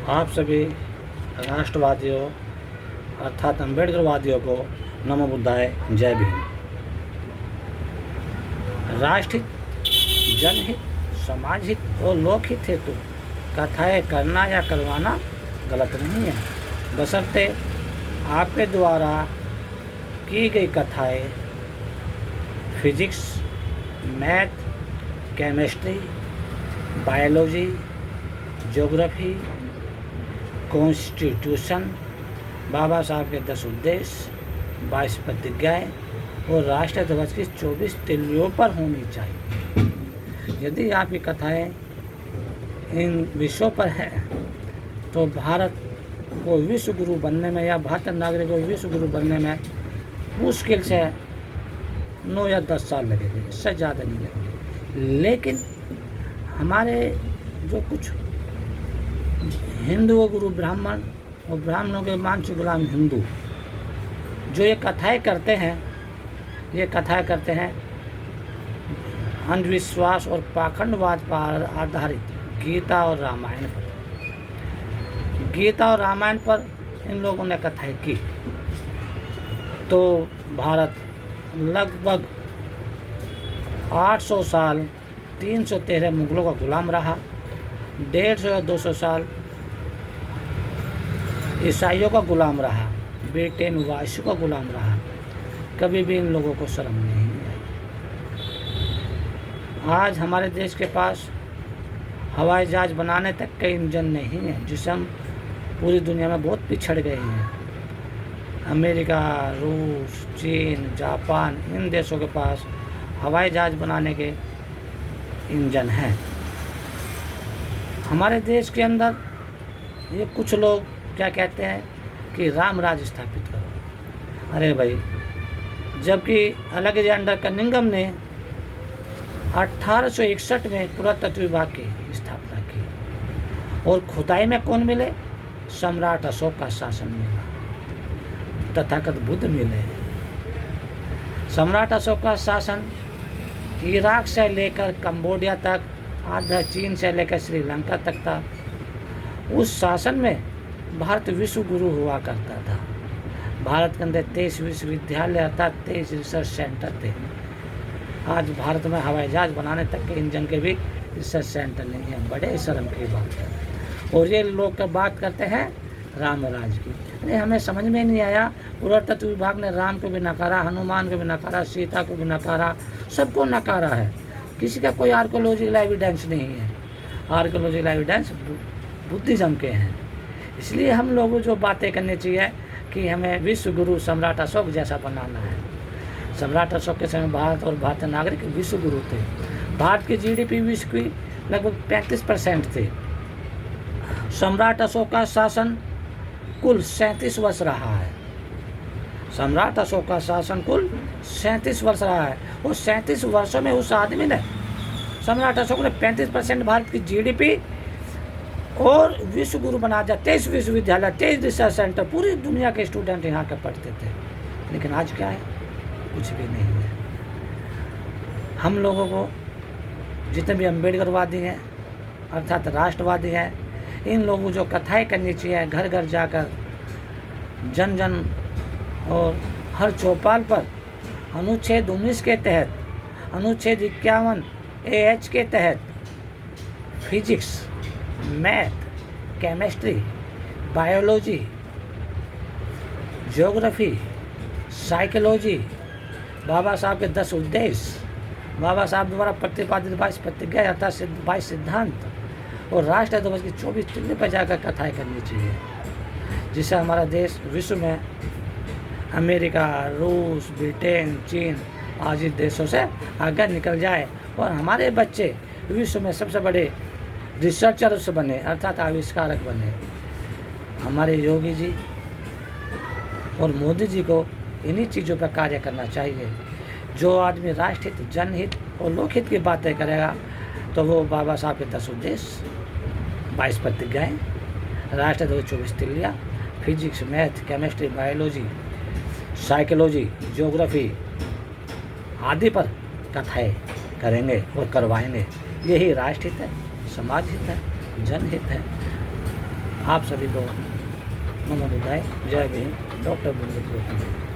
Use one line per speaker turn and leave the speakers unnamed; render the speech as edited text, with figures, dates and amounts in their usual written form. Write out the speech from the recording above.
आप सभी राष्ट्रवादियों अर्थात अम्बेडकरवादियों को नमो बुद्धाय, जय भीम। राष्ट्रहित, जनहित, समाजहित और लोकहित हेतु कथाएँ करना या करवाना गलत नहीं है, बशर्ते आपके द्वारा की गई कथाएँ physics, math, chemistry, biology, geography, constitution, Baba Saheb के 10 उद्देश्य, 22 प्रतिज्ञाएँ और राष्ट्र ध्वज की 24 तिल्लियों पर होनी चाहिए। यदि आपकी कथाएँ इन विषयों पर हैं तो भारत को विश्व गुरु बनने में या भारतीय नागरिक को विश्व गुरु बनने में मुश्किल से 9 या 10 साल लगेंगे, इससे ज़्यादा नहीं लगेंगे। लेकिन हमारे जो कुछ हिंदू गुरु ब्राह्मण और ब्राह्मणों के मानसिक गुलाम हिंदू जो ये कथाएँ करते हैं अंधविश्वास और पाखंडवाद पर आधारित गीता और रामायण पर इन लोगों ने कथाएँ की, तो भारत लगभग 800 साल 313 मुगलों का गुलाम रहा, 150 या 200 साल ईसाइयों का गुलाम रहा, ब्रिटेन वासियों का गुलाम रहा। कभी भी इन लोगों को शर्म नहीं आई। आज हमारे देश के पास हवाई जहाज बनाने तक के इंजन नहीं है, जिससे हम पूरी दुनिया में बहुत पिछड़ गए हैं। अमेरिका, रूस, चीन, जापान, इन देशों के पास हवाई जहाज बनाने के इंजन हैं। हमारे देश के अंदर ये कुछ लोग क्या कहते हैं कि राम राज स्थापित करो। अरे भाई, जबकि अलेक्जेंडर कनिंघम ने 1861 में पुरातत्व विभाग की स्थापना की और खुदाई में कौन मिले? सम्राट अशोक का शासन मिला, तथागत बुद्ध मिले। सम्राट अशोक का शासन इराक से लेकर कंबोडिया तक, आधा चीन से लेकर श्रीलंका तक था। उस शासन में भारत विश्व गुरु हुआ करता था। भारत के अंदर 23 विश्वविद्यालय अर्थात 23 रिसर्च सेंटर थे। आज भारत में हवाई जहाज बनाने तक के इंजन के भी रिसर्च सेंटर नहीं है। बड़े शर्म की बात है। और ये लोग का बात करते हैं राम राज की। अरे हमें समझ में नहीं आया, पुरातत्व विभाग ने राम को भी नकारा, हनुमान को भी नकारा, सीता को भी नकारा, सबको नकारा है। किसी का कोई आर्कोलॉजिकल एविडेंस नहीं है। आर्कोलॉजिकल एविडेंस बुद्धिज्म के हैं। इसलिए हम लोगों जो बातें करनी चाहिए कि हमें विश्व गुरु सम्राट अशोक जैसा बनाना है। सम्राट अशोक के समय भारत और भारतीय नागरिक विश्व गुरु थे। भारत की जीडीपी विश्व की लगभग 35% थे। सम्राट अशोक का शासन कुल 37 वर्ष रहा है। सम्राट अशोक का शासन कुल 37 वर्ष रहा है और 37 वर्षों में उस आदमी ने, सम्राट अशोक ने 35% भारत की जीडीपी और विश्व गुरु बना दिया। 23 विश्वविद्यालय, 23 रिसर्च सेंटर, पूरी दुनिया के स्टूडेंट यहाँ के पढ़ते थे। लेकिन आज क्या है? कुछ भी नहीं है। हम लोगों को जितने भी अम्बेडकरवादी हैं अर्थात राष्ट्रवादी हैं, इन लोगों को जो कथाएँ करनी चाहिए, घर घर जाकर जन जन और हर चौपाल पर अनुच्छेद 19 के तहत, अनुच्छेद 51 AH के तहत physics, math, chemistry, biology, geography, psychology, Baba Saheb के 10 उद्देश्य, बाबा साहब द्वारा प्रतिपादित 22 प्रतिज्ञा अर्थात 22 सिद्धांत और राष्ट्र ध्वज की 24 तिल्ली पर जाकर कथाएँ करनी चाहिए, जिससे हमारा देश विश्व में अमेरिका, रूस, ब्रिटेन, चीन आदि देशों से आगे निकल जाए और हमारे बच्चे विश्व में सबसे बड़े रिसर्चर्स बने अर्थात आविष्कारक बने। हमारे योगी जी और मोदी जी को इन्हीं चीज़ों पर कार्य करना चाहिए। जो आदमी राष्ट्रहित, जनहित और लोकहित की बातें करेगा तो वो बाबा साहब के 10 उद्देश्य, 22 प्रतिज्ञाएँ, राष्ट्र ध्वज 24 तिल्लियाँ, physics, math, chemistry, biology, psychology, geography आदि पर कथाएँ करेंगे और करवाएंगे। यही राष्ट्रहित है, समाज हित है, जनहित है। आप सभी को नमो बुद्धाय, जय भीम, डॉक्टर बुद्धदेव।